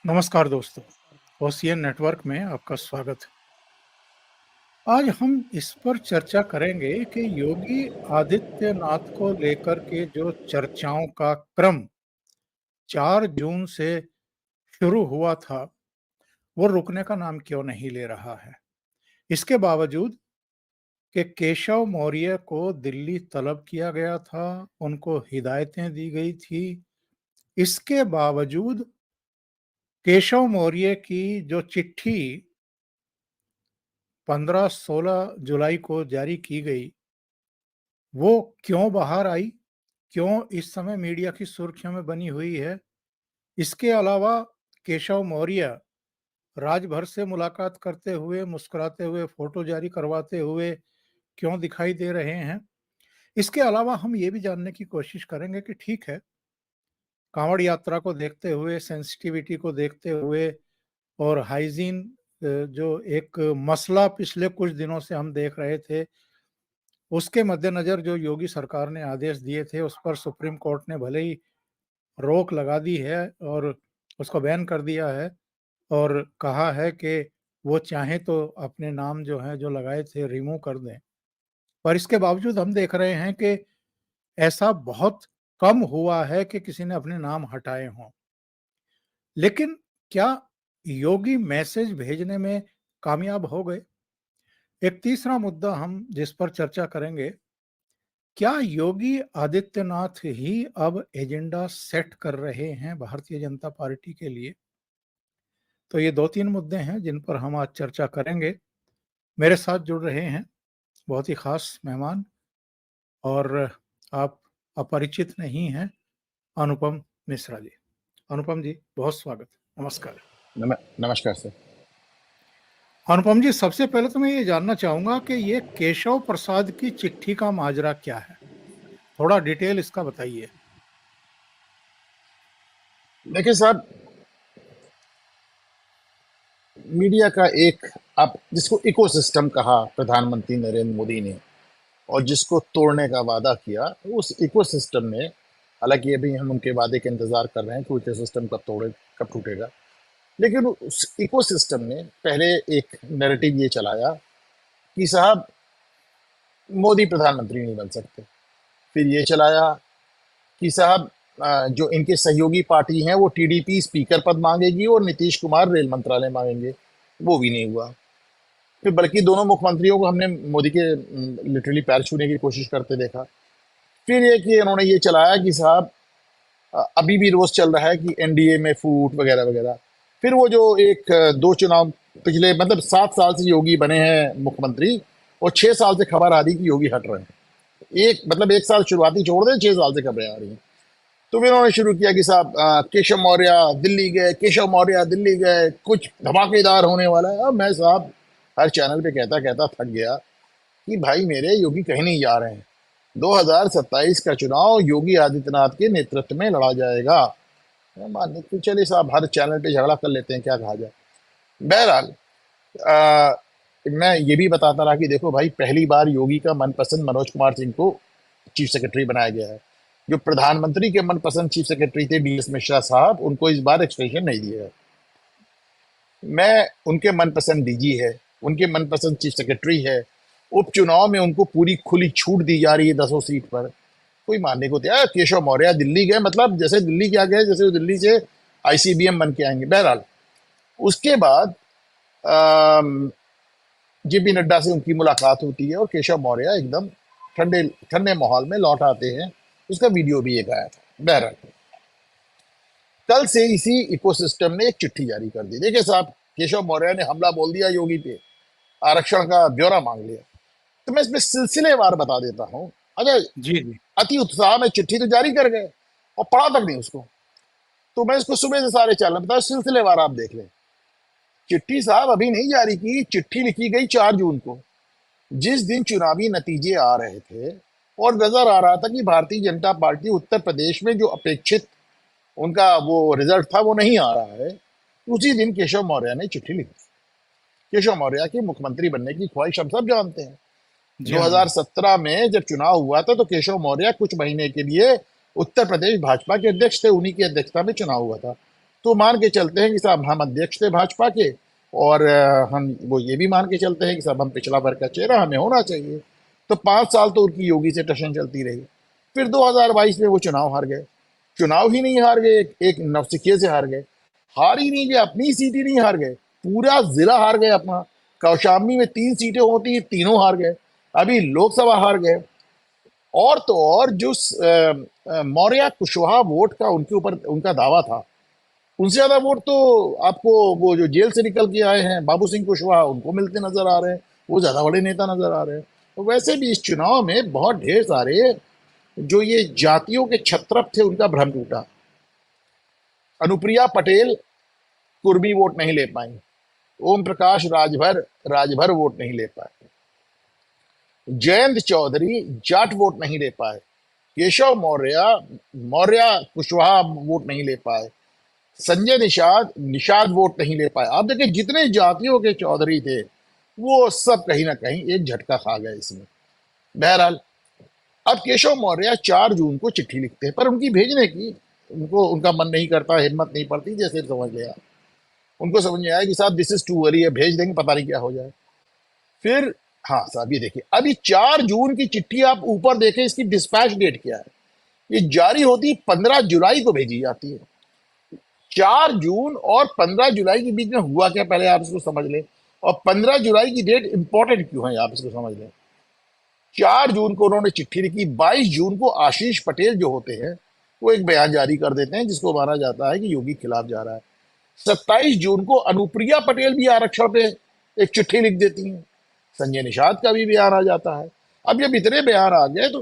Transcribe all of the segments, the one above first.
नमस्कार दोस्तों, ocean network में आपका स्वागत है। आज हम इस पर चर्चा करेंगे कि योगी आदित्यनाथ को लेकर के जो चर्चाओं का क्रम 4 जून से शुरू हुआ था, वो रुकने का नाम क्यों नहीं ले रहा है। इसके बावजूद कि केशव मौर्य को दिल्ली तलब किया गया था, उनको हिदायतें दी गई थी, इसके बावजूद केशव मौर्य की जो चिट्ठी 15-16 जुलाई को जारी की गई, वो क्यों बाहर आई? क्यों इस समय मीडिया की सुर्खियों में बनी हुई है? इसके अलावा केशव मौर्य राजभर से मुलाकात करते हुए, मुस्कुराते हुए, फोटो जारी करवाते हुए क्यों दिखाई दे रहे हैं? इसके अलावा हम ये भी जानने की कोशिश करेंगे कि ठीक है, कांवड़ यात्रा को देखते हुए, सेंसिटिविटी को देखते हुए और हाइजीन जो एक मसला पिछले कुछ दिनों से हम देख रहे थे, उसके मद्देनज़र जो योगी सरकार ने आदेश दिए थे, उस पर सुप्रीम कोर्ट ने भले ही रोक लगा दी है और उसको बैन कर दिया है और कहा है कि वो चाहें तो अपने नाम जो हैं, जो लगाए थे रिमूव कर दें। पर इसके बावजूद हम देख रहे हैं कि ऐसा बहुत कम हुआ है कि किसी ने अपने नाम हटाए हों। लेकिन क्या योगी मैसेज भेजने में कामयाब हो गए? एक तीसरा मुद्दा हम जिस पर चर्चा करेंगे, क्या योगी आदित्यनाथ ही अब एजेंडा सेट कर रहे हैं भारतीय जनता पार्टी के लिए? तो ये 2-3 मुद्दे हैं जिन पर हम आज चर्चा करेंगे। मेरे साथ जुड़ रहे हैं बहुत ही ख़ास मेहमान और आप अपरिचित नहीं हैं, अनुपम मिश्रा जी। अनुपम जी, बहुत स्वागत। नमस्कार। नमस्कार सर। अनुपम जी, सबसे पहले तो मैं ये जानना चाहूँगा कि ये केशव प्रसाद की चिट्ठी का माजरा क्या है? थोड़ा डिटेल इसका बताइए। देखिए साहब, मीडिया का एक, आप जिसको इकोसिस्टम कहा प्रधानमंत्री नरेंद्र मोदी ने, और जिसको तोड़ने का वादा किया, उस इकोसिस्टम में, हालांकि अभी हम उनके वादे के इंतजार कर रहे हैं कि इकोसिस्टम कब टूटेगा, लेकिन उस इकोसिस्टम ने पहले एक नैरेटिव ये चलाया कि साहब मोदी प्रधानमंत्री नहीं बन सकते। फिर ये चलाया कि साहब जो इनके सहयोगी पार्टी हैं वो टीडीपी स्पीकर पद मांगेगी और नीतीश कुमार रेल मंत्रालय मांगेंगे। वो भी नहीं हुआ। फिर बल्कि दोनों मुख्यमंत्रियों को हमने मोदी के लिटरली पैर छूने की कोशिश करते देखा। फिर ये कि इन्होंने ये चलाया कि साहब अभी भी रोज चल रहा है कि एनडीए में फूट वगैरह वगैरह। फिर वो जो एक दो चुनाव पिछले, मतलब 7 साल से योगी बने हैं मुख्यमंत्री, और 6 साल से खबर आ रही कि योगी हट रहे हैं। एक मतलब एक साल शुरुआती छोड़ दें, 6 साल से खबरें आ रही हैं। तो फिर उन्होंने शुरू किया कि साहब केशव मौर्य दिल्ली गए, केशव मौर्य दिल्ली गए, कुछ धमाकेदार होने वाला है। अब मैं साहब हर चैनल पे कहता कहता थक गया कि भाई मेरे, योगी कहीं नहीं जा रहे हैं। 2027 का चुनाव योगी आदित्यनाथ के नेतृत्व में लड़ा जाएगा। मैं मानने तो चलिए साहब, हर चैनल पे झगड़ा कर लेते हैं, क्या कहा जाए। बहरहाल आ, मैं ये भी बताता रहा कि देखो भाई, पहली बार योगी का मनपसंद मनोज कुमार सिंह को चीफ सेक्रेटरी बनाया गया है। जो प्रधानमंत्री के मनपसंद चीफ सेक्रेटरी थे डीएस मिश्रा साहब, उनको इस बार एक्सटेंशन नहीं दिया है। मैं उनके मनपसंद डीजी है, उनके मनपसंद चीफ सेक्रेटरी है। उपचुनाव में उनको पूरी खुली छूट दी जा रही है 10 सीट पर। कोई मानने को तैयार। केशव मौर्य दिल्ली गए, मतलब जैसे दिल्ली क्या गए, जैसे वो दिल्ली से आईसीबीएम बन के आएंगे। बहरहाल उसके बाद जेपी नड्डा से उनकी मुलाकात होती है और केशव मौर्य एकदम ठंडे ठंडे माहौल में लौट आते हैं। उसका वीडियो भी एक आया था। बहरहाल कल से इसी इकोसिस्टम ने एक चिट्ठी जारी कर दी। देखिए साहब, केशव मौर्य ने हमला बोल दिया योगी पे, आरक्षण का ब्यौरा मांग लिया। तो मैं इसमें सिलसिलेवार बता देता हूँ। अच्छा, जी, जी। अति उत्साह में चिट्ठी तो जारी कर गए और पढ़ा तक नहीं उसको। तो मैं इसको सुबह से सारे चैनल बताया, सिलसिलेवार आप देख लें। चिट्ठी साहब अभी नहीं जारी की, चिट्ठी लिखी गई 4 जून को, जिस दिन चुनावी नतीजे आ रहे थे और नजर आ रहा था कि भारतीय जनता पार्टी उत्तर प्रदेश में जो अपेक्षित उनका वो रिजल्ट था वो नहीं आ रहा है। उसी दिन केशव मौर्य ने चिट्ठी लिखी। केशव मौर्य की मुख्यमंत्री बनने की ख्वाहिश हम सब जानते हैं। जी हाँ, जी हाँ। 2017 में जब चुनाव हुआ था तो केशव मौर्य कुछ महीने के लिए उत्तर प्रदेश भाजपा के अध्यक्ष थे, उन्हीं की अध्यक्षता में चुनाव हुआ था। तो मान के चलते हैं कि साहब हम अध्यक्ष थे भाजपा के, और हम वो ये भी मान के चलते हैं कि साहब हम पिछड़ा वर्ग का चेहरा, हमें होना चाहिए। तो 5 साल तो उनकी योगी से टशन चलती रही। फिर 2022 में वो चुनाव हार गए। चुनाव ही नहीं हार गए, एक नवसिखिए से हार गए। हार ही नहीं गए, अपनी सीट ही नहीं हार गए, पूरा जिला हार गए अपना। कौशाम्बी में 3 सीटें होती, तीनों हार गए। अभी लोकसभा हार गए। और तो और जो मौर्य कुशवाहा वोट का उनके ऊपर उनका दावा था, उनसे ज्यादा वोट तो आपको वो जो जेल से निकल के आए हैं बाबू सिंह कुशवाहा, उनको मिलते नजर आ रहे हैं। वो ज्यादा बड़े नेता नजर आ रहे हैं। तो वैसे भी इस चुनाव में बहुत ढेर सारे जो ये जातियों के छत्रप थे, उनका भ्रम टूटा। अनुप्रिया पटेल कुर्मी वोट नहीं ले पाई। ओम प्रकाश राजभर वोट नहीं ले पाए। जयंत चौधरी जाट वोट नहीं ले पाए। केशव मौर्य कुशवाहा वोट नहीं ले पाए। संजय निषाद वोट नहीं ले पाए। आप देखिए जितने जातियों के चौधरी थे, वो सब कहीं ना कहीं एक झटका खा गए इसमें। बहरहाल अब केशव मौर्य 4 जून को चिट्ठी लिखते हैं, पर उनकी भेजने की उनका मन नहीं करता, हिम्मत नहीं पड़ती, जैसे समझ लिया। उनको समझ में आया कि साहब दिस इज टू अर्ली है, भेज देंगे, पता नहीं क्या हो जाए। फिर हाँ साहब ये देखिए, अभी 4 जून की चिट्ठी आप ऊपर देखें, इसकी डिस्पैच डेट क्या है। ये जारी होती 15 जुलाई को भेजी जाती है। 4 जून और 15 जुलाई के बीच में हुआ क्या, पहले आप इसको समझ लें। और 15 जुलाई की डेट इंपॉर्टेंट क्यों है, आप इसको समझ लें। 4 जून को उन्होंने चिट्ठी लिखी। 22 जून को आशीष पटेल जो होते हैं, वो एक बयान जारी कर देते हैं, जिसको माना जाता है कि योगी के खिलाफ जा रहा है। 27 जून को अनुप्रिया पटेल भी आरक्षण पे एक चिट्ठी लिख देती हैं। संजय निषाद का भी बयान आ जाता है। अब जब इतने बयान आ गए, तो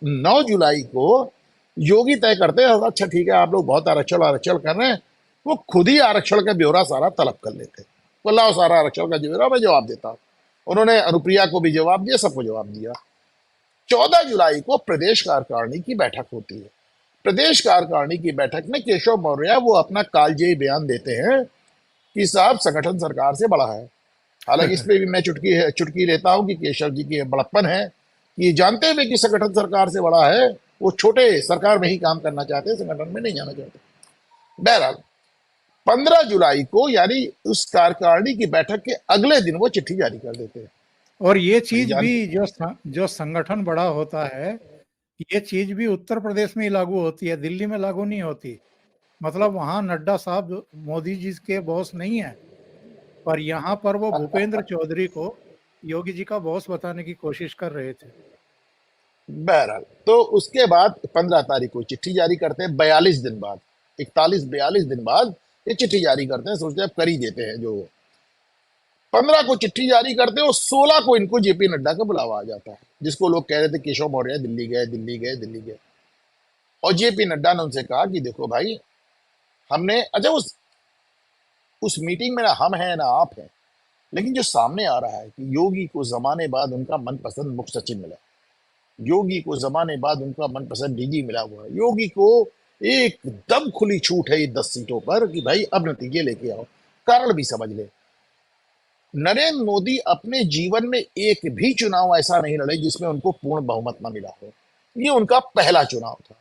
9 जुलाई को योगी तय करते हैं, अच्छा ठीक है, आप लोग बहुत आरक्षण कर रहे हैं। वो खुद ही आरक्षण का ब्यौरा सारा तलब कर लेते हैं। वो लाओ सारा आरक्षण का ब्यौरा, मैं जवाब देता हूं। उन्होंने अनुप्रिया को भी जवाब दिया, सबको जवाब दिया। 14 जुलाई को प्रदेश कार्यकारिणी की बैठक होती है। प्रदेश कार्यकारिणी की बैठक में केशव मौर्य वो अपना कालजयी बयान देते हैं कि साहब संगठन सरकार से बड़ा है। हालांकि इस पे भी मैं चुटकी लेता हूं कि केशव जी की बड़प्पन है कि जानते हुए कि संगठन सरकार से बड़ा है, वो छोटे सरकार में ही काम करना चाहते हैं, संगठन में नहीं जाना चाहते। बहरहाल 15 जुलाई को, यानी उस कार्यकारिणी की बैठक के अगले दिन, वो चिट्ठी जारी कर देते हैं। और ये चीज भी जो संगठन बड़ा होता है, ये चीज भी उत्तर प्रदेश में ही लागू होती है, दिल्ली में लागू नहीं होती। मतलब वहां नड्डा साहब मोदी जी के बॉस नहीं है, पर यहाँ पर वो भूपेंद्र चौधरी को योगी जी का बॉस बताने की कोशिश कर रहे थे। बहरहाल तो उसके बाद 15 तारीख को चिट्ठी जारी करते हैं। 42 दिन बाद, 41-42 दिन बाद ये चिट्ठी जारी करते हैं। सोचते हैं अब कर ही देते हैं जो। 15 को चिट्ठी जारी करते हैं और 16 को इनको जेपी नड्डा का बुलावा आ जाता है, जिसको लोग कह रहे थे केशव मौर्य दिल्ली गए। और जेपी नड्डा ने उनसे कहा कि देखो भाई, हमने अच्छा उस मीटिंग में ना हम हैं ना आप हैं, लेकिन जो सामने आ रहा है कि योगी को जमाने बाद उनका मनपसंद मुख्य सचिव मिला, योगी को जमाने बाद उनका मनपसंद डीजी मिला हुआ है, योगी को एकदम खुली छूट है ये 10 सीटों पर कि भाई अब नतीजे लेके आओ। कारण भी समझ ले, नरेंद्र मोदी अपने जीवन में एक भी चुनाव ऐसा नहीं लड़े जिसमें उनको पूर्ण बहुमत न मिला हो। ये उनका पहला चुनाव था।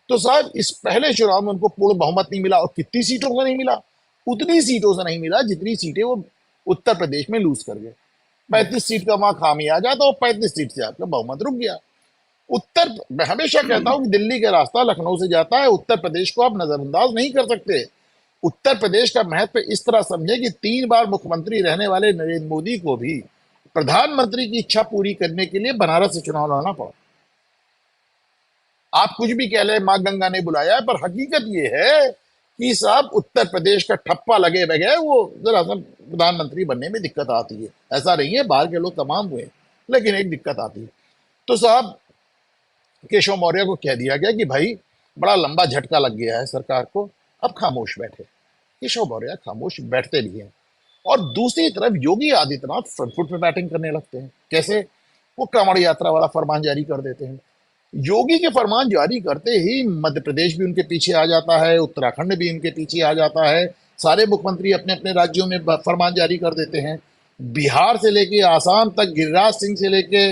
तो साहब इस पहले चुनाव में उनको पूर्ण बहुमत नहीं मिला। और कितनी सीटों से नहीं मिला? उतनी सीटों से नहीं मिला जितनी सीटें वो उत्तर प्रदेश में लूज कर गए। 35 सीट का वहां खामियाजा था और 35 सीट से आपका बहुमत रुक गया। मैं हमेशा कहता हूं कि दिल्ली का रास्ता लखनऊ से जाता है, उत्तर प्रदेश को आप नजरअंदाज नहीं कर सकते। उत्तर प्रदेश का महत्व इस तरह समझे कि 3 बार मुख्यमंत्री रहने वाले नरेंद्र मोदी को भी प्रधानमंत्री की इच्छा पूरी करने के लिए बनारस से चुनाव लड़ना पड़ा। आप कुछ भी कह ले, मां गंगा ने बुलाया, पर हकीकत यह है कि साहब उत्तर प्रदेश का ठप्पा लगे बगैर वो जरा प्रधानमंत्री बनने में दिक्कत आती है। ऐसा नहीं है, बाहर के लोग तमाम हुए, लेकिन एक दिक्कत आती है। तो साहब केशव मौर्य को कह दिया गया कि भाई बड़ा लंबा झटका लग गया है सरकार को, अब खामोश बैठे। केशव मौर्य खामोश बैठते भी हैं। और दूसरी तरफ योगी आदित्यनाथ फ्रंट फुट पे बैटिंग करने लगते हैं। कैसे? वो कांवड़ यात्रा वाला फरमान जारी कर देते हैं। योगी के फरमान जारी करते ही मध्य प्रदेश भी उनके पीछे आ जाता है, उत्तराखंड भी उनके पीछे आ जाता है। सारे मुख्यमंत्री अपने अपने राज्यों में फरमान जारी कर देते हैं। बिहार से लेके आसाम तक, गिरिराज सिंह से लेके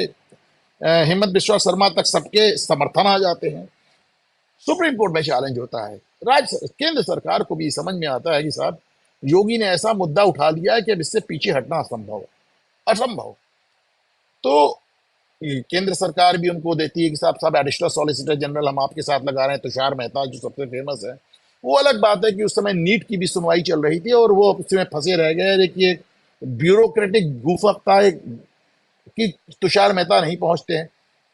हिमंत बिस्वा शर्मा तक सबके समर्थन आ जाते हैं। सुप्रीम कोर्ट में चैलेंज होता है। केंद्र सरकार को भी समझ में आता है कि साहब योगी ने ऐसा मुद्दा उठा लिया है कि अब इससे पीछे हटना असंभव है, असंभव। तो केंद्र सरकार भी उनको देती है कि साहब साहब एडिशनल सॉलिसिटर जनरल हम आपके साथ लगा रहे हैं, तुषार मेहता जो सबसे फेमस है। वो अलग बात है कि उस समय नीट की भी सुनवाई चल रही थी और वो उसमें फंसे रह गए। देखिए ब्यूरोक्रेटिक गुफकता कि तुषार मेहता नहीं पहुंचते हैं।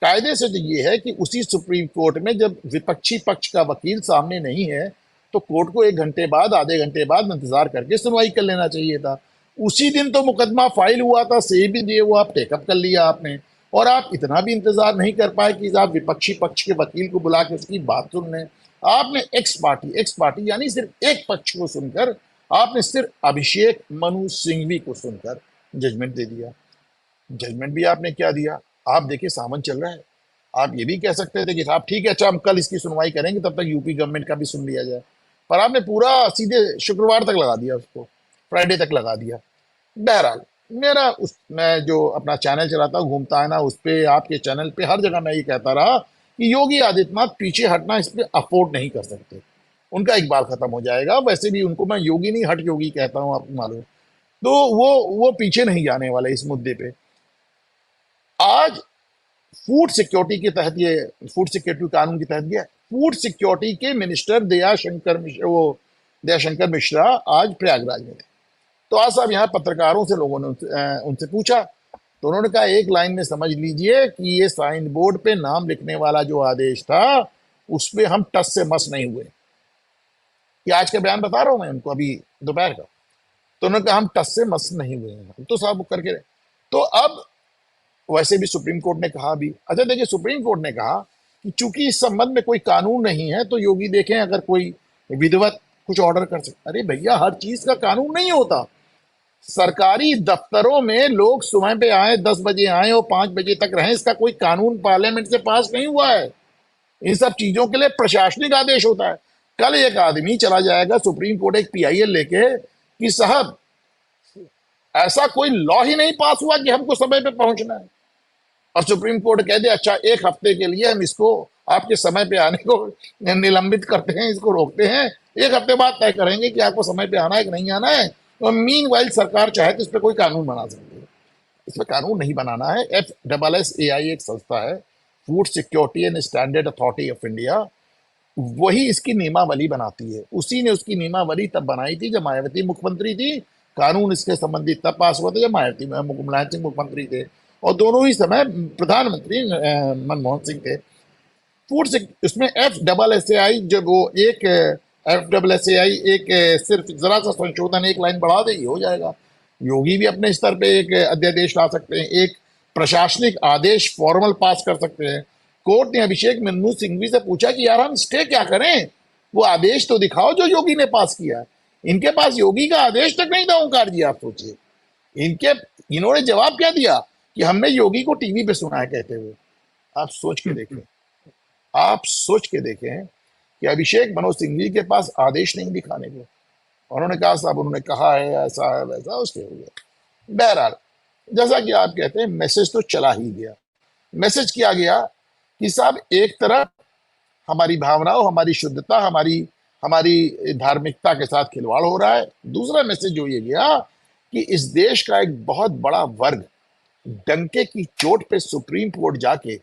कायदे से तो ये है कि उसी सुप्रीम कोर्ट में जब विपक्षी पक्ष का वकील सामने नहीं है तो कोर्ट को 1 घंटे बाद, आधे घंटे बाद इंतजार करके सुनवाई कर लेना चाहिए था। उसी दिन तो मुकदमा फाइल हुआ था, से भी दिए वो आप टेकअप कर लिया आपने, और आप इतना भी इंतजार नहीं कर पाए कि आप विपक्षी पक्ष के वकील को बुला के उसकी बात सुन लें। आपने एक्स पार्टी यानी सिर्फ एक पक्ष को सुनकर आपने सिर्फ अभिषेक मनु सिंघवी को सुनकर जजमेंट दे दिया। जजमेंट भी आपने क्या दिया? आप देखिए सावन चल रहा है, आप ये भी कह सकते थे कि साहब ठीक है, अच्छा हम कल इसकी सुनवाई करेंगे, तब तक यूपी गवर्नमेंट का भी सुन लिया जाए। पर आपने पूरा सीधे शुक्रवार तक लगा दिया, उसको फ्राइडे तक लगा दिया। बहरहाल मैं जो अपना चैनल चलाता हूँ घूमता है ना, उस पे आपके चैनल पे हर जगह मैं ये कहता रहा कि योगी आदित्यनाथ पीछे हटना इस पे अफोर्ड नहीं कर सकते, उनका इकबाल खत्म हो जाएगा। वैसे भी उनको मैं योगी नहीं हट योगी कहता हूँ, आपको मालूम। तो वो पीछे नहीं जाने वाले इस मुद्दे पे। आज फूड सिक्योरिटी के तहत, ये फूड सिक्योरिटी कानून के तहत ये फूड सिक्योरिटी के मिनिस्टर दयाशंकर मिश्रा आज प्रयागराज में थे। तो आज साहब यहाँ पत्रकारों से लोगों ने उनसे पूछा, तो उन्होंने कहा एक लाइन में समझ लीजिए कि ये साइन बोर्ड पे नाम लिखने वाला जो आदेश था उस पे हम टस से मस नहीं हुए। ये आज का बयान बता रहा हूं मैं उनको, अभी दोपहर का। तो उन्होंने कहा हम टस से मस नहीं हुए हैं, तो साहब करके। तो अब वैसे भी सुप्रीम कोर्ट ने कहा भी, अच्छा देखिए सुप्रीम कोर्ट ने कहा कि चूंकि इस संबंध में कोई कानून नहीं है तो योगी देखें अगर कोई विधिवत कुछ ऑर्डर कर सकते। अरे भैया हर चीज का कानून नहीं होता। सरकारी दफ्तरों में लोग सुबह पे आए, 10 बजे आए और 5 बजे तक रहें, इसका कोई कानून पार्लियामेंट से पास नहीं हुआ है। इन सब चीजों के लिए प्रशासनिक आदेश होता है। कल एक आदमी चला जाएगा सुप्रीम कोर्ट एक पीआईएल लेके कि साहब ऐसा कोई लॉ ही नहीं पास हुआ कि हमको समय पे पहुंचना है, और सुप्रीम कोर्ट कह दे अच्छा 1 हफ्ते के लिए हम इसको आपके समय पे आने को निलंबित करते हैं, इसको रोकते हैं, 1 हफ्ते बाद तय करेंगे कि आपको समय पे आना है कि नहीं आना है। तो मीनवाइल सरकार चाहे तो इस पर कोई कानून बना सकती है। इस पर कानून नहीं बनाना है। FSSAI एक संस्था है, food security and standard authority of India, वही इसकी नियमावली बनाती है। उसी ने उसकी नियमावली तब बनाई थी जब मायावती मुख्यमंत्री थी, कानून इसके संबंधित तब पास हुआ था जब मुलायम सिंह मुख्यमंत्री थे, और दोनों ही समय प्रधानमंत्री मनमोहन सिंह थे। फूड से उसमें FSSAI जब वो एक FSSAI एक सिर्फ जरा सा संशोधन, एक लाइन बढ़ा दे, हो जाएगा। योगी भी अपने स्तर पे एक अध्यादेश ला सकते हैं, एक प्रशासनिक आदेश फॉर्मल पास कर सकते हैं। कोर्ट ने अभिषेक मनु सिंघवी से पूछा कि यार हम स्टे क्या करें, वो आदेश तो दिखाओ जो योगी ने पास किया। इनके पास योगी का आदेश तक नहीं था ओंकार जी, आप सोचिए। इन्होंने जवाब क्या दिया कि हमने योगी को टीवी पे सुना है कहते हुए। आप सोच के देखें, आप सोच के देखें कि अभिषेक मनु सिंघवी के पास आदेश नहीं दिखाने को, उन्होंने कहा साहब उन्होंने कहा है ऐसा है वैसा, उसके हो गया। बहरहाल जैसा कि आप कहते हैं मैसेज तो चला ही गया। मैसेज किया गया कि साहब एक तरफ हमारी भावनाओं, हमारी शुद्धता, हमारी धार्मिकता के साथ खिलवाड़ हो रहा है। दूसरा मैसेज जो ये गया कि इस देश का एक बहुत बड़ा वर्ग डंके की चोट पे सुप्रीम कोर्ट जाके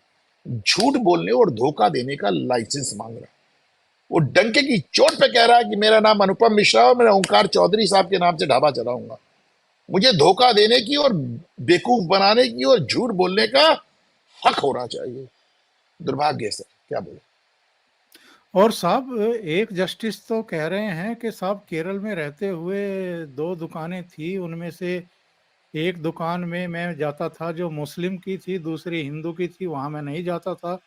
झूठ बोलने और धोखा देने का लाइसेंस मांग रहा है। वो डंके की चोट पे कह रहा है कि मेरा नाम अनुपम मिश्रा और मैं ओंकार चौधरी साहब के नाम से ढाबा चलाऊंगा। मुझे धोखा देने की और बेवकूफ बनाने की और झूठ बोलने का हक होना चाहिए। दुर्भाग्य से क्या बोले। और साहब एक जस्टिस तो कह रहे हैं कि साहब केरल में रहते हुए 2 दुकानें थी, उनमें से एक दुकान में मैं जाता था जो मुस्लिम की थी, दूसरी हिंदू की थी, वहां मैं नहीं जाता था।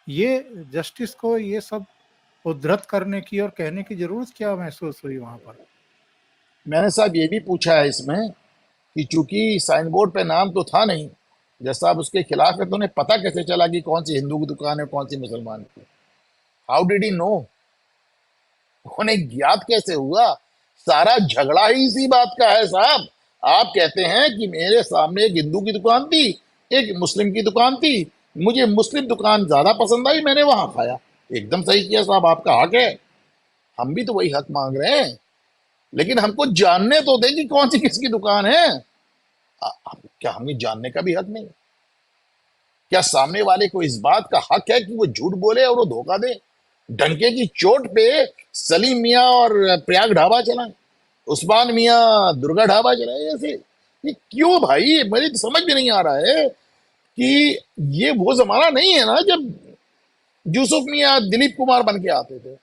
ये जस्टिस को ये सब उद्धृत करने की और कहने की जरूरत क्या महसूस हुई वहां पर? मैंने साहब ये भी पूछा है इसमें कि चूंकि साइन बोर्ड पे नाम तो था नहीं, जब साहब उसके खिलाफ है तो उन्हें पता कैसे चला कि कौन सी हिंदू की दुकान है कौन सी मुसलमान की? How did he know? उन्हें ज्ञात कैसे हुआ? सारा झगड़ा ही इसी बात का है साहब। आप कहते हैं कि मेरे सामने एक हिंदू की दुकान थी, एक मुस्लिम की दुकान थी, मुझे मुस्लिम दुकान ज्यादा पसंद आई, मैंने वहां खाया। एकदम सही किया साहब, आपका हक है। हम भी तो वही हक मांग रहे हैं, लेकिन हमको जानने तो दे कि कौन सी किसकी दुकान है। क्या हमें जानने का भी हक नहीं? क्या सामने वाले को इस बात का हक है कि वो झूठ बोले और वो धोखा दे? डंके की चोट पे सलीम मियां और प्रयाग ढाबा चलाए, उस्मान मियां दुर्गा ढाबा चलाए, ऐसे ये क्यों भाई? मेरी तो समझ में नहीं आ रहा है कि ये वो जमाना नहीं है ना जब यूसुफ मियां दिलीप कुमार बन के आते थे।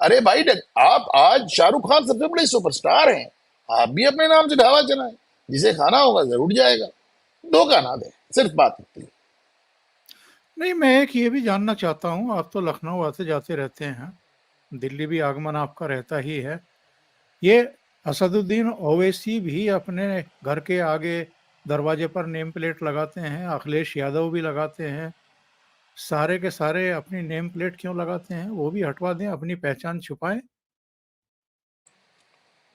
अरे भाई, आप आज शाहरुख खान सबसे बड़े सुपरस्टार हैं, आप भी अपने नाम से ढाबा चलाएं, जिसे खाना होगा जरूर जाएगा, धोखा ना दे, सिर्फ बात इतनी। नहीं, मैं एक ये भी जानना चाहता हूँ, आप तो लखनऊ आते जाते रहते हैं, दिल्ली भी आगमन आपका रहता ही है। ये असदुद्दीन ओवैसी भी अपने घर के आगे दरवाजे पर नेम प्लेट लगाते हैं, अखिलेश यादव भी लगाते हैं, सारे के सारे अपनी नेम प्लेट क्यों लगाते हैं? वो भी हटवा दें, अपनी पहचान छुपाएं।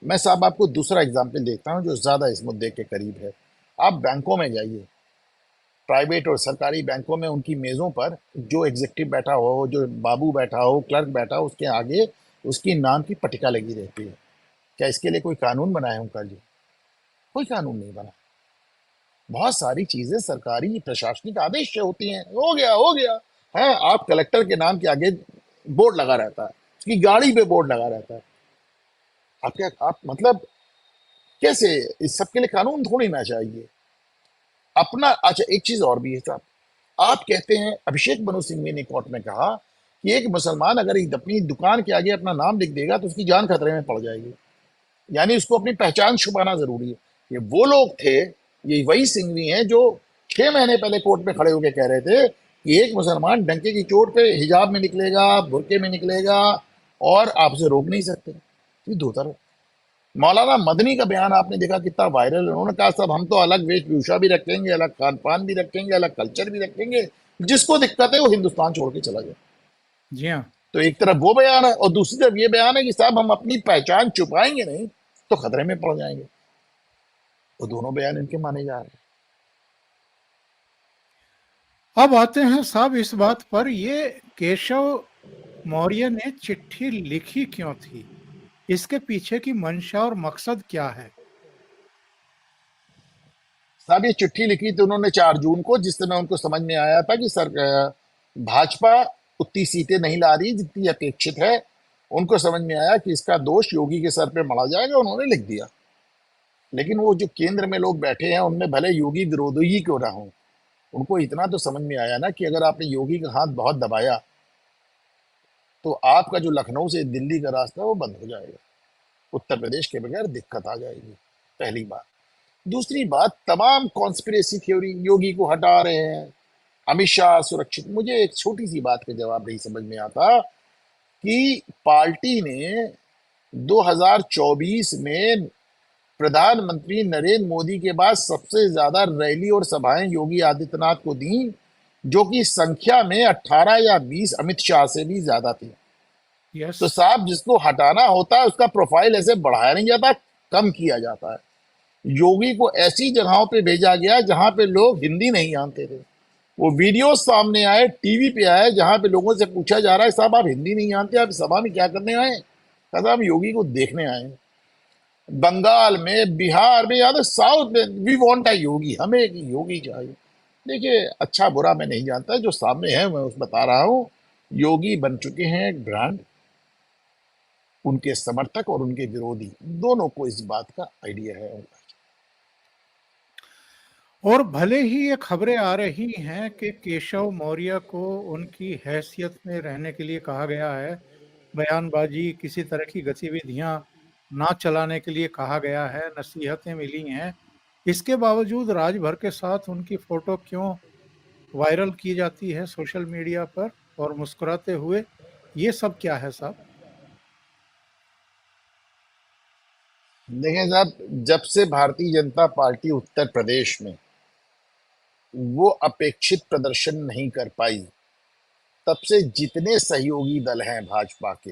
मैं साहब आपको दूसरा एग्जाम्पल देता हूं जो ज्यादा इस मुद्दे के करीब है। आप बैंकों में जाइए, प्राइवेट और सरकारी बैंकों में उनकी मेजों पर जो एग्जीक्यूटिव बैठा हो, जो बाबू बैठा हो, क्लर्क बैठा हो, उसके आगे उसकी नाम की पट्टिका लगी रहती है। क्या इसके लिए कोई कानून बना है उनका जी? कोई कानून नहीं बना। बहुत सारी चीजें सरकारी प्रशासनिक आदेश से होती हैं, हो गया हो गया है। आप कलेक्टर के नाम के आगे बोर्ड लगा रहता है, उसकी गाड़ी पे बोर्ड लगा रहता है। आप क्या, आप मतलब कैसे? इस सब के लिए कानून थोड़ी ना चाहिए अपना। अच्छा, एक चीज और भी है साहब, आप कहते हैं, अभिषेक मनु सिंघवी ने कोर्ट में कहा कि एक मुसलमान अगर अपनी दुकान के आगे अपना नाम लिख देगा तो उसकी जान खतरे में पड़ जाएगी, यानी उसको अपनी पहचान छुपाना जरूरी है। ये वो लोग थे, ये वही सिंघवी हैं जो 6 महीने पहले कोर्ट में खड़े होकर कह रहे थे कि एक मुसलमान डंके की चोट पे हिजाब में निकलेगा, बुरके में निकलेगा और आप उसे रोक नहीं सकते। ये दो तरफ। मौलाना मदनी का बयान आपने देखा कितना वायरल है। उन्होंने कहा सब हम तो अलग वेशभूषा भी रखेंगे, अलग खान पान भी रखेंगे, अलग कल्चर भी रखेंगे, जिसको दिक्कत है वो हिंदुस्तान छोड़ के चला जाए। जी हाँ। तो एक तरफ वो बयान है और दूसरी तरफ ये बयान है कि साहब हम अपनी पहचान छुपाएंगे नहीं तो खतरे में पड़ जाएंगे। वो दोनों बयान इनके माने जा रहे हैं। अब आते हैं साहब इस बात पर, ये केशव मौर्य ने चिट्ठी लिखी क्यों थी? इसके पीछे की मंशा और मकसद क्या है? साहब ये चिट्ठी लिखी थी उन्होंने 4 जून को, जिस समय उनको समझ में आया था कि भाजपा उतनी सीटें नहीं ला रही जितनी अपेक्षित है। उनको समझ में आया कि इसका दोष योगी के सर पे मढ़ा जाएगा, उन्होंने लिख दिया। लेकिन वो जो केंद्र में लोग बैठे हैं उनमें भले योगी विरोधी ही क्यों ना हो, उनको इतना तो समझ में आया ना कि अगर आपने योगी का हाथ बहुत दबाया तो आपका जो लखनऊ से दिल्ली का रास्ता है वो बंद हो जाएगा, उत्तर प्रदेश के बगैर दिक्कत आ जाएगी। पहली बात। दूसरी बात, तमाम कॉन्स्पिरेसी थ्योरी योगी को हटा रहे हैं, अमित शाह सुरक्षित। मुझे एक छोटी सी बात का जवाब नहीं समझ में आता कि पार्टी ने 2024 में प्रधानमंत्री नरेंद्र मोदी के बाद सबसे ज्यादा रैली और सभाएं योगी आदित्यनाथ को दी, जो कि संख्या में 18 या 20 अमित शाह से भी ज्यादा थी। यस। तो साहब जिसको हटाना होता है उसका प्रोफाइल ऐसे बढ़ाया नहीं जाता, कम किया जाता है। योगी को ऐसी जगहों पे भेजा गया जहां पे लोग हिंदी नहीं जानते थे। वो वीडियो सामने आए, टीवी पे आए, जहां पे लोगों से पूछा जा रहा है साहब आप हिंदी नहीं जानते, आप सभा में क्या करने आए? कहा हम योगी को देखने आए हैं। बंगाल में, बिहार में, या तो साउथ में, वी वांट अ योगी, हमें एक योगी चाहिए। देखिए, अच्छा बुरा मैं नहीं जानता, जो सामने है मैं उस बता रहा हूँ। योगी बन चुके हैं एक ब्रांड। उनके समर्थक और उनके विरोधी दोनों को इस बात का आइडिया है। और भले ही ये खबरें आ रही हैं कि केशव मौर्य को उनकी हैसियत में रहने के लिए कहा गया है, बयानबाजी, किसी तरह की गतिविधियां ना चलाने के लिए कहा गया है, नसीहतें मिली हैं, इसके बावजूद राजभर के साथ उनकी फोटो क्यों वायरल की जाती है सोशल मीडिया पर और मुस्कुराते हुए? ये सब क्या है साहब? देखें साहब, जब से भारतीय जनता पार्टी उत्तर प्रदेश में वो अपेक्षित प्रदर्शन नहीं कर पाई, तब से जितने सहयोगी दल हैं भाजपा के,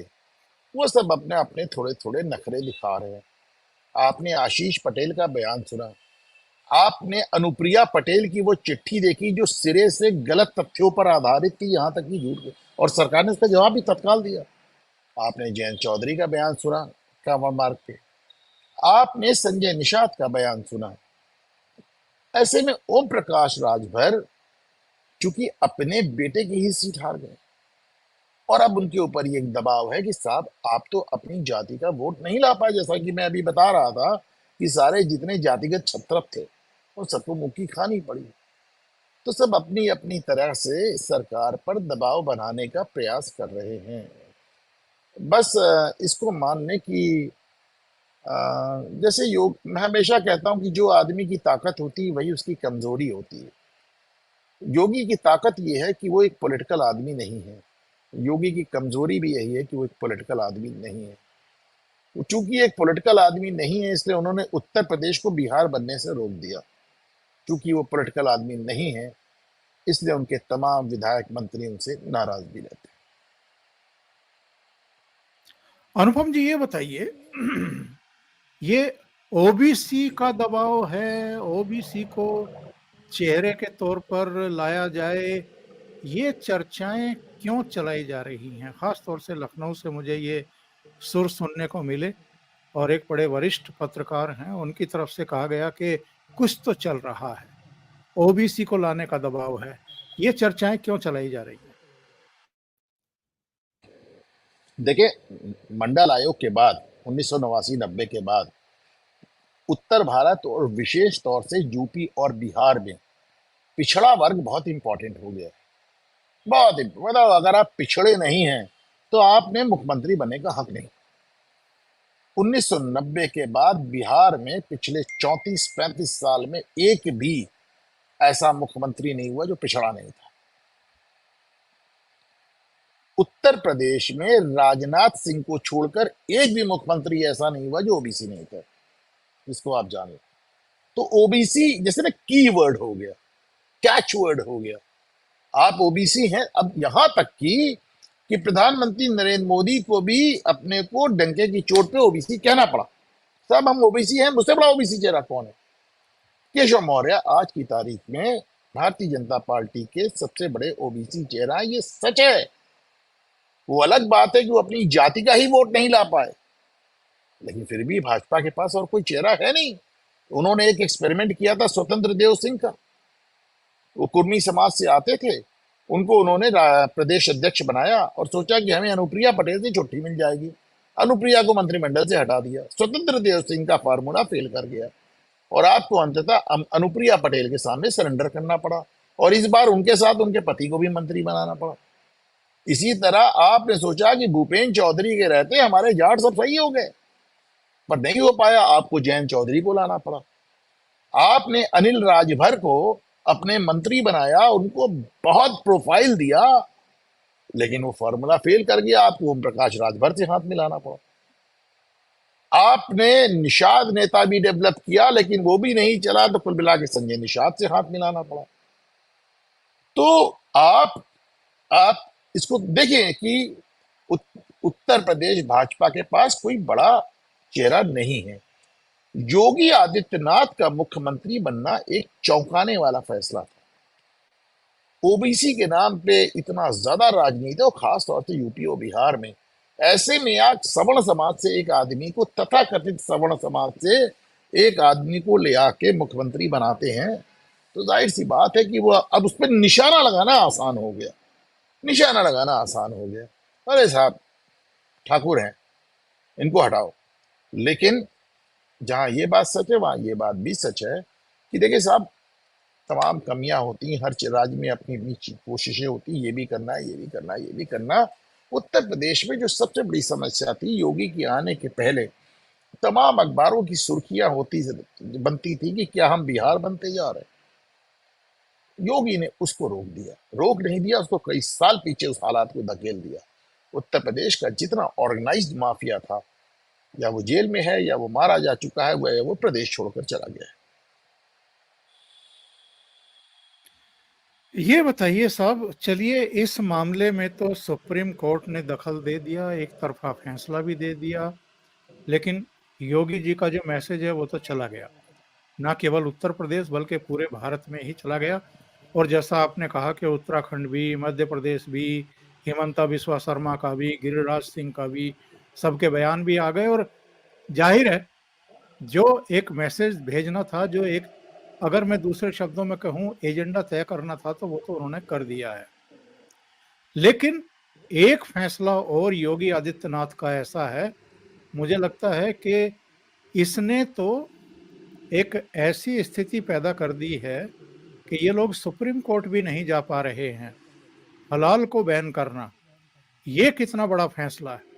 वो सब अपने अपने थोड़े थोड़े नखरे दिखा रहे हैं। आपने आशीष पटेल का बयान सुना, आपने अनुप्रिया पटेल की वो चिट्ठी देखी जो सिरे से गलत तथ्यों पर आधारित थी, यहां तक कि झूठ, और सरकार ने इसका जवाब भी तत्काल दिया। आपने जयंत चौधरी का बयान सुना कांवड़ मार्ग पे, आपने संजय निषाद का बयान सुना। ऐसे में ओम प्रकाश राजभर चूंकि अपने बेटे की ही सीट हार गए और अब उनके ऊपर ये एक दबाव है कि साहब आप तो अपनी जाति का वोट नहीं ला पाए, जैसा कि मैं अभी बता रहा था कि सारे जितने जातिगत छत्रप थे वो सबको मुक्की खानी पड़ी। तो सब अपनी अपनी तरह से सरकार पर दबाव बनाने का प्रयास कर रहे हैं। बस इसको मानने की अ, जैसे योग मैं हमेशा कहता हूं कि जो आदमी की ताकत होती है वही उसकी कमजोरी होती है। योगी की ताकत ये है कि वो एक पॉलिटिकल आदमी नहीं है। योगी की कमजोरी भी यही है कि वो एक पॉलिटिकल आदमी नहीं है। वो चूंकि एक पॉलिटिकल आदमी नहीं है इसलिए उन्होंने उत्तर प्रदेश को बिहार बनने से रोक दिया। चूंकि वो पॉलिटिकल आदमी नहीं है इसलिए उनके तमाम विधायक मंत्री उनसे नाराज भी रहते हैं। अनुपम जी ये बताइए, ये ओबीसी का दबाव है, ओबीसी को चेहरे के तौर पर लाया जाए, ये चर्चाएं क्यों चलाई जा रही हैं? खास तौर से लखनऊ से मुझे ये सुर सुनने को मिले और एक बड़े वरिष्ठ पत्रकार हैं, उनकी तरफ से कहा गया कि कुछ तो चल रहा है, ओबीसी को लाने का दबाव है। ये चर्चाएं क्यों चलाई जा रही हैं? देखिए, मंडल आयोग के बाद 1989-90 के बाद उत्तर भारत और विशेष तौर से यूपी और बिहार में पिछड़ा वर्ग बहुत इंपॉर्टेंट हो गया। बहुत मतलब अगर आप पिछड़े नहीं हैं तो आपने मुख्यमंत्री बनने का हक नहीं। 1990 के बाद बिहार में पिछले 34-35 साल में एक भी ऐसा मुख्यमंत्री नहीं हुआ जो पिछड़ा नहीं था। उत्तर प्रदेश में राजनाथ सिंह को छोड़कर एक भी मुख्यमंत्री ऐसा नहीं हुआ जो ओबीसी नहीं था, जिसको आप जाने। तो ओबीसी जैसे ना की वर्ड हो गया, कैच वर्ड हो गया। आप ओबीसी हैं। अब यहां तक कि प्रधानमंत्री नरेंद्र मोदी को भी अपने को डंके की चोट पे ओबीसी कहना पड़ा। साहब हम ओबीसी हैं, मुझसे बड़ा ओबीसी चेहरा कौन है? केशव मौर्य आज की तारीख में भारतीय जनता पार्टी के सबसे बड़े ओबीसी चेहरा है, ये सच है। वो अलग बात है कि वो अपनी जाति का ही वोट नहीं ला पाए, लेकिन फिर भी भाजपा के पास और कोई चेहरा है नहीं। उन्होंने एक एक्सपेरिमेंट किया था स्वतंत्र देव सिंह का। वो कुर्मी समाज से आते थे, उनको उन्होंने प्रदेश अध्यक्ष बनाया और सोचा कि हमें अनुप्रिया पटेल से छुट्टी मिल जाएगी। अनुप्रिया को मंत्रिमंडल से हटा दिया। स्वतंत्र देव सिंह का फार्मूला फेल कर गया और आपको अंततः अनुप्रिया पटेल के सामने सरेंडर करना पड़ा और इस बार उनके साथ उनके पति को भी मंत्री बनाना पड़ा। इसी तरह आपने सोचा कि भूपेन्द्र चौधरी के रहते हमारे जाट सब सही हो गए, पर नहीं हो पाया। आपको जयंत चौधरी को लाना पड़ा। आपने अनिल राजभर को अपने मंत्री बनाया, उनको बहुत प्रोफाइल दिया, लेकिन वो फॉर्मूला फेल कर गया। आपको ओम प्रकाश राजभर से हाथ मिलाना पड़ा। आपने निषाद नेता भी डेवलप किया, लेकिन वो भी नहीं चला, तो कुल मिला के संजय निषाद से हाथ मिलाना पड़ा। तो आप इसको देखें कि उत्तर प्रदेश भाजपा के पास कोई बड़ा चेहरा नहीं है। योगी आदित्यनाथ का मुख्यमंत्री बनना एक चौंकाने वाला फैसला था। ओबीसी के नाम पे इतना ज्यादा राजनीति, और खास तौर से यूपी और बिहार में। ऐसे में आज सवर्ण समाज से एक आदमी को, तथाकथित सवर्ण समाज से एक आदमी को ले आके मुख्यमंत्री बनाते हैं, तो जाहिर सी बात है कि वो अब उस पर निशाना लगाना आसान हो गया। निशाना लगाना आसान हो गया। अरे साहब ठाकुर हैं, इनको हटाओ। लेकिन जहां ये बात सच है वहां ये बात भी सच है कि देखिए साहब, तमाम कमियां होती हैं, हर राज्य में अपनी अपनी कोशिशें होती, ये भी करना है, ये भी करना है, ये भी करना। उत्तर प्रदेश में जो सबसे बड़ी समस्या थी योगी के आने के पहले, तमाम अखबारों की सुर्खियां बनती थी कि क्या हम बिहार बनते जा रहे हैं। योगी ने उसको रोक दिया, रोक नहीं दिया, उसको कई साल पीछे उस हालात को धकेल दिया। उत्तर प्रदेश का जितना ऑर्गेनाइज्ड माफिया था, या वो जेल में है, या वो मारा जा चुका है, वो प्रदेश छोड़कर चला गया है। ये बताइए साहब, चलिए इस मामले में तो सुप्रीम कोर्ट ने दखल दे दिया, एक तरफा फैसला भी दे दिया, लेकिन योगी जी का जो मैसेज है वो तो चला गया, ना केवल उत्तर प्रदेश बल्कि पूरे भारत में ही चला गया। और जैसा आपने कहा कि उत्तराखंड भी, मध्य प्रदेश भी, हिमंता बिस्वा शर्मा का भी, गिरिराज सिंह का भी, सबके बयान भी आ गए। और जाहिर है जो एक मैसेज भेजना था, जो एक, अगर मैं दूसरे शब्दों में कहूं, एजेंडा तय करना था, तो वो तो उन्होंने कर दिया है। लेकिन एक फैसला और योगी आदित्यनाथ का ऐसा है, मुझे लगता है कि इसने तो एक ऐसी स्थिति पैदा कर दी है कि ये लोग सुप्रीम कोर्ट भी नहीं जा पा रहे हैं। हलाल को बैन करना, ये कितना बड़ा फैसला है।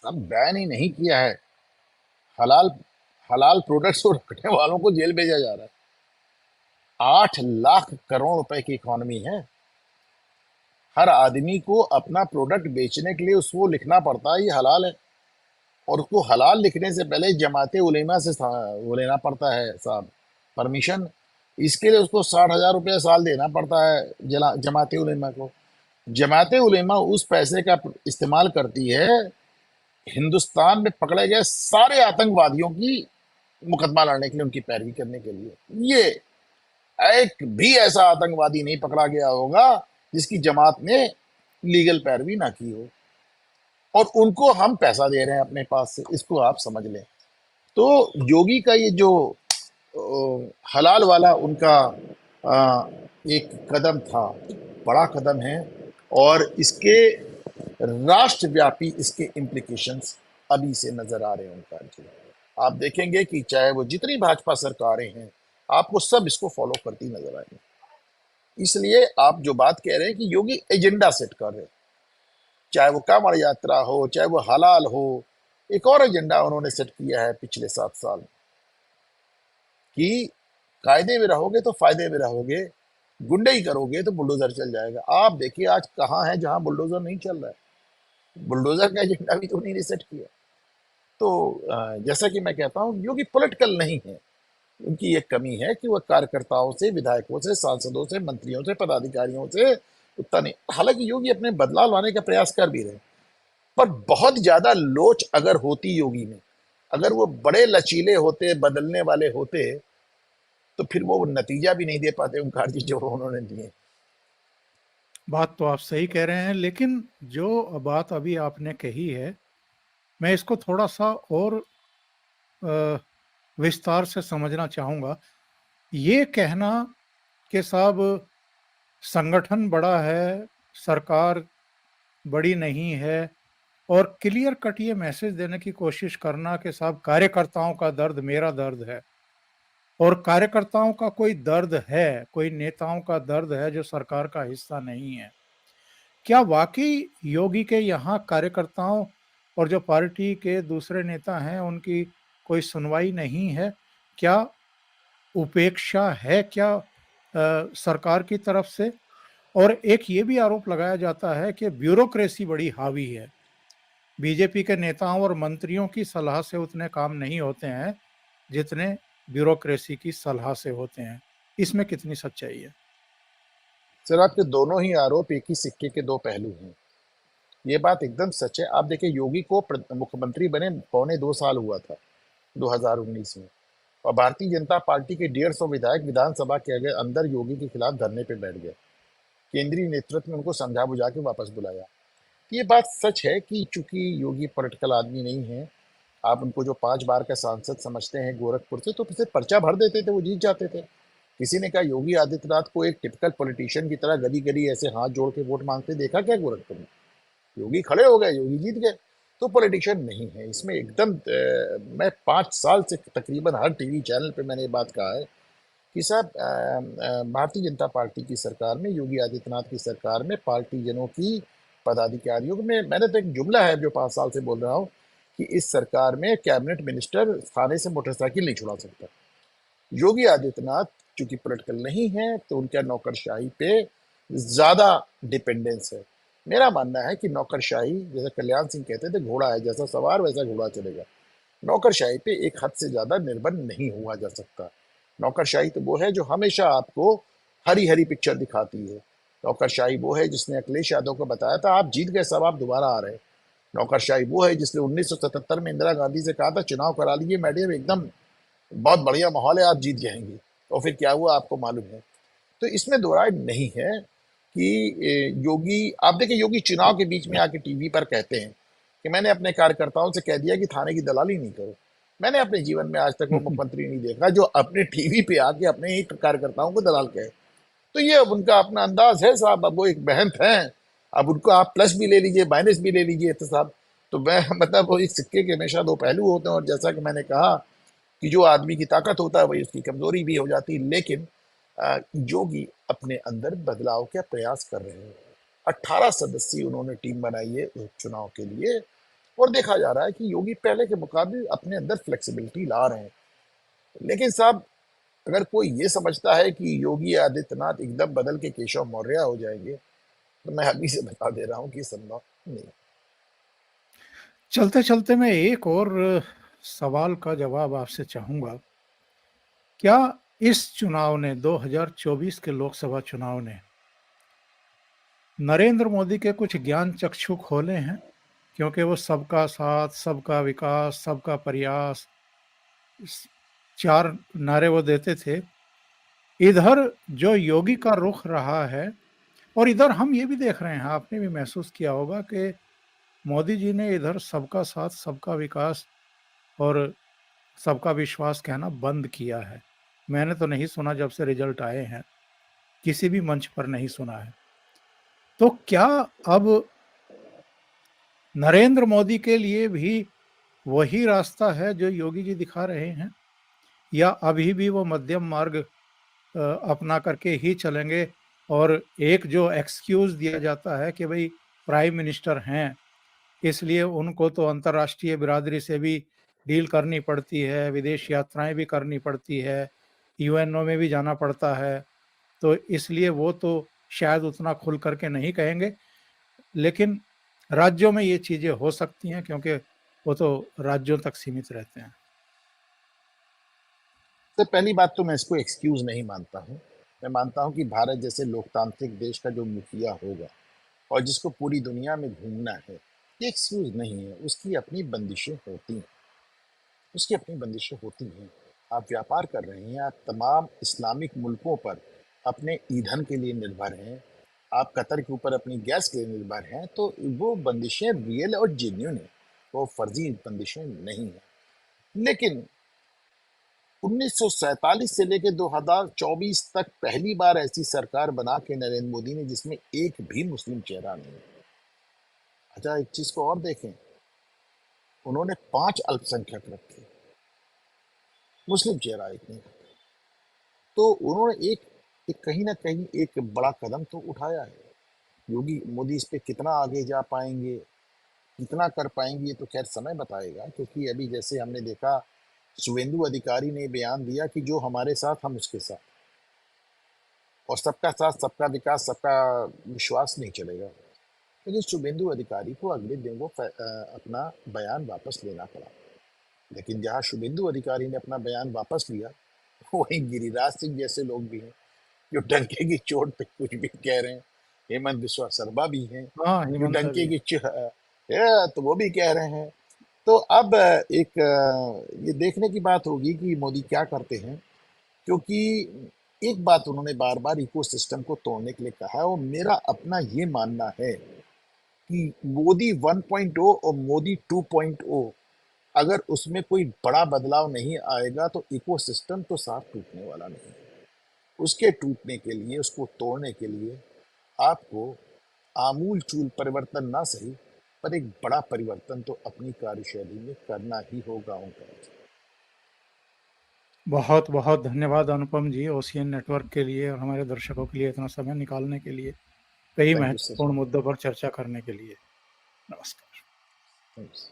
अब बैन ही नहीं किया है, हलाल हलाल प्रोडक्ट्स को रखने वालों को जेल भेजा जा रहा है। 8 लाख करोड़ रुपए की इकोनॉमी है। हर आदमी को अपना प्रोडक्ट बेचने के लिए उसको लिखना पड़ता है ये हलाल है, और उसको हलाल लिखने से पहले जमाते उलेमा से वो लेना पड़ता है साहब, परमिशन। इसके लिए उसको 60,000 रुपया साल देना पड़ता है जमाते उलेमा को। जमाते उलेमा उस पैसे का इस्तेमाल करती है हिंदुस्तान में पकड़े गए सारे आतंकवादियों की मुकदमा लड़ने के लिए, उनकी पैरवी करने के लिए। ये एक भी ऐसा आतंकवादी नहीं पकड़ा गया होगा जिसकी जमात ने लीगल पैरवी ना की हो, और उनको हम पैसा दे रहे हैं अपने पास से, इसको आप समझ लें। तो योगी का ये जो हलाल वाला उनका अ, एक कदम था, बड़ा कदम है, और इसके राष्ट्रव्यापी इसके इम्प्लीकेशंस अभी से नजर आ रहे हैं उनका जी। आप देखेंगे कि चाहे वो जितनी भाजपा सरकारें हैं, आपको सब इसको फॉलो करती नजर आएंगी। इसलिए आप जो बात कह रहे हैं कि योगी एजेंडा सेट कर रहे हैं, चाहे वो कांवड़ यात्रा हो, चाहे वो हलाल हो, एक और एजेंडा उन्होंने सेट किया है पिछले 7 साल कि कायदे में रहोगे तो फायदे में रहोगे, गुंडई करोगे तो बुलडोजर चल जाएगा। आप देखिए आज कहाँ है जहां बुलडोजर नहीं चल रहा है, बुलडोजर का एजेंडा भी तो उन्हीं सेट किया। तो जैसा कि मैं कहता हूँ, योगी पॉलिटिकल नहीं है। उनकी एक कमी है कि वह कार्यकर्ताओं से, विधायकों से, सांसदों से, मंत्रियों से, पदाधिकारियों से उतना नहीं। हालांकि योगी अपने बदलाव लाने का प्रयास कर भी रहे, पर बहुत ज्यादा लोच अगर होती योगी में, अगर वो बड़े लचीले होते, बदलने वाले होते, तो फिर वो नतीजा भी नहीं दे पाते ओंकार जी जो उन्होंने दिए। बात तो आप सही कह रहे हैं, लेकिन जो बात अभी आपने कही है, मैं इसको थोड़ा सा और विस्तार से समझना चाहूंगा। ये कहना कि साहब संगठन बड़ा है, सरकार बड़ी नहीं है, और क्लियर कट ये मैसेज देने की कोशिश करना कि साहब कार्यकर्ताओं का दर्द मेरा दर्द है, और कार्यकर्ताओं का कोई दर्द है, कोई नेताओं का दर्द है जो सरकार का हिस्सा नहीं है। क्या वाकई योगी के यहाँ कार्यकर्ताओं और जो पार्टी के दूसरे नेता हैं उनकी कोई सुनवाई नहीं है? क्या उपेक्षा है क्या सरकार की तरफ से? और एक ये भी आरोप लगाया जाता है कि ब्यूरोक्रेसी बड़ी हावी है, बीजेपी के नेताओं और मंत्रियों की सलाह से उतने काम नहीं होते हैं जितने ब्यूरोक्रेसी की सलाह से होते हैं। इसमें कितनी सच्चाई है? सर, आपके दोनों ही आरोप एक ही सिक्के के दो पहलू हैं। ये बात एकदम सच है। आप देखिए, योगी को मुख्यमंत्री बने 2.25 साल हुआ था 2019 में, और भारतीय जनता पार्टी के 150 विधायक विधानसभा के आगे अंदर योगी के खिलाफ धरने पे बैठ गए। केंद्रीय नेतृत्व ने उनको समझा बुझा के वापस बुलाया। ये बात सच है कि चूंकि योगी पॉलिटिकल आदमी नहीं है, आप उनको जो 5 बार का सांसद समझते हैं गोरखपुर से, तो फिर से पर्चा भर देते थे, वो जीत जाते थे। किसी ने कहा योगी आदित्यनाथ को एक टिपिकल पॉलिटिशियन की तरह गली गली ऐसे हाथ जोड़ के वोट मांगते देखा क्या गोरखपुर में? योगी खड़े हो गए, योगी जीत गए। तो पॉलिटिशियन नहीं है इसमें एकदम। मैं 5 साल से तकरीबन हर टीवी चैनल पे मैंने ये बात कहा है कि साहब, भारतीय जनता पार्टी की सरकार में, योगी आदित्यनाथ की सरकार में, पार्टी जनों की, पदाधिकारियों में, मैंने तो एक जुमला है जो 5 साल से बोल रहा हूँ कि इस सरकार में कैबिनेट मिनिस्टर थाने से मोटरसाइकिल नहीं छुड़ा सकता। योगी आदित्यनाथ चूंकि पॉलिटिकल नहीं है, तो उनका नौकरशाही पे ज्यादा डिपेंडेंस है। मेरा मानना है कि नौकरशाही, जैसे कल्याण सिंह कहते थे, घोड़ा है, जैसा सवार वैसा घोड़ा चलेगा। नौकरशाही पे एक हद से ज्यादा निर्भर नहीं हुआ जा सकता। नौकरशाही तो वो है जो हमेशा आपको हरी हरी पिक्चर दिखाती है। नौकरशाही वो है जिसने अखिलेश यादव को बताया था आप जीत गए, सब आप दोबारा आ रहे हैं। नौकरशाही वो है जिसने 1977 में इंदिरा गांधी से कहा था चुनाव करा लीजिए मैडम, एकदम बहुत बढ़िया माहौल है, आप जीत जाएंगे। और फिर क्या हुआ आपको मालूम है। तो इसमें दो राय नहीं है कि योगी, आप देखिए योगी चुनाव के बीच में आके टीवी पर कहते हैं कि मैंने अपने कार्यकर्ताओं से कह दिया कि थाने की दलाली नहीं करो। मैंने अपने जीवन में आज तक वो मुख्यमंत्री नहीं देखा जो अपने टीवी पे आके अपने ही कार्यकर्ताओं को दलाल कहे। तो ये अब उनका अपना अंदाज है साहब, अब वो एक बहन है, अब उनको आप प्लस भी ले लीजिए माइनस भी ले लीजिए तो साहब, तो मैं मतलब वो इस सिक्के के हमेशा दो पहलू होते हैं, और जैसा कि मैंने कहा कि जो आदमी की ताकत होता है वही उसकी कमजोरी भी हो जाती है। लेकिन योगी अपने अंदर बदलाव का प्रयास कर रहे हैं। 18 सदस्यीय उन्होंने टीम बनाई है उपचुनाव के लिए, और देखा जा रहा है कि योगी पहले के मुकाबले अपने अंदर फ्लेक्सिबिलिटी ला रहे हैं। लेकिन साहब, अगर कोई ये समझता है कि योगी आदित्यनाथ एकदम बदल के केशव मौर्य हो जाएंगे, तो मैं अभी से बता दे रहा हूं कि संभव नहीं। चलते-चलते मैं एक और सवाल का जवाब आपसे चाहूँगा। क्या इस चुनाव ने 2024 के लोकसभा चुनाव ने नरेंद्र मोदी के कुछ ज्ञान चक्षु खोले हैं? क्योंकि वो सबका साथ, सबका विकास, सबका प्रयास, इस 4 नारे वो देते थे। इधर जो योगी का रुख रहा है और इधर हम ये भी देख रहे हैं, आपने भी महसूस किया होगा कि मोदी जी ने इधर सबका साथ, सबका विकास और सबका विश्वास कहना बंद किया है। मैंने तो नहीं सुना जब से रिजल्ट आए हैं, किसी भी मंच पर नहीं सुना है। तो क्या अब नरेंद्र मोदी के लिए भी वही रास्ता है जो योगी जी दिखा रहे हैं? या अभी भी वो मध्यम मार्ग अपना करके ही चलेंगे और एक जो एक्सक्यूज़ दिया जाता है कि भई प्राइम मिनिस्टर हैं, इसलिए उनको तो अंतर्राष्ट्रीय बिरादरी से भी डील करनी पड़ती है, विदेश यात्राएँ भी करनी पड़ती है, यूएनओ में भी जाना पड़ता है, तो इसलिए वो तो शायद उतना खुल कर के नहीं कहेंगे, लेकिन राज्यों में ये चीज़ें हो सकती हैं क्योंकि वो तो राज्यों तक सीमित रहते हैं। तो पहली बात तो मैं इसको एक्सक्यूज नहीं मानता हूँ। मैं मानता हूँ कि भारत जैसे लोकतांत्रिक देश का जो मुखिया होगा और जिसको पूरी दुनिया में घूमना है, ये एक्सक्यूज नहीं है। उसकी अपनी बंदिशें होती हैं, उसकी अपनी बंदिशें होती हैं। आप व्यापार कर रहे हैं, आप तमाम इस्लामिक मुल्कों पर अपने ईंधन के लिए निर्भर हैं, आप कतर के ऊपर अपनी गैस के लिए निर्भर हैं, तो वो बंदिशें रियल और जेन्युइन है, वो फर्जी बंदिशें नहीं है। लेकिन 1947 से लेकर 2024 तक पहली बार ऐसी सरकार बना के नरेंद्र मोदी ने जिसमें एक भी मुस्लिम चेहरा नहीं है। अच्छा, एक चीज को और देखें, उन्होंने 5 अल्पसंख्यक रखे, मुस्लिम चेहरा एक नहीं। तो उन्होंने एक कहीं ना कहीं एक बड़ा कदम तो उठाया है। योगी मोदी इस पे कितना आगे जा पाएंगे, कितना कर पाएंगे, ये तो खैर समय बताएगा। क्योंकि अभी जैसे हमने देखा, शुभेंदु अधिकारी ने बयान दिया कि जो हमारे साथ हम उसके साथ, और सबका साथ सबका विकास सबका विश्वास नहीं चलेगा। लेकिन शुभेंदु अधिकारी को अगले दिन वो अपना बयान वापस लेना पड़ा। लेकिन जहां शुभेंदु अधिकारी ने अपना बयान वापस लिया, वहीं गिरिराज सिंह जैसे लोग भी हैं जो डंके की चोट पे कुछ भी कह रहे हैं। हेमंत बिस्वा शर्मा भी हैं हाँ, जो हिमंता डंके भी। की तो वो भी कह रहे हैं। तो अब एक ये देखने की बात होगी कि मोदी क्या करते हैं। क्योंकि एक बात उन्होंने बार बार इकोसिस्टम को तोड़ने के लिए कहा है, और मेरा अपना ये मानना है कि मोदी 1.0 और मोदी 2.0, अगर उसमें कोई बड़ा बदलाव नहीं आएगा तो इकोसिस्टम तो साफ टूटने वाला नहीं है। उसके टूटने के लिए, उसको तोड़ने के लिए आपको आमूल चूल परिवर्तन ना सही, पर एक बड़ा परिवर्तन तो अपनी कार्यशैली में करना ही होगा उनका। बहुत-बहुत धन्यवाद अनुपम जी, ओशियन नेटवर्क के लिए और हमारे दर्शकों के लिए इतना समय निकालने के लिए, कई थैंक यू सर। महत्वपूर्ण मुद्दों पर चर्चा करने के लिए। नमस्कार। थैंक्स।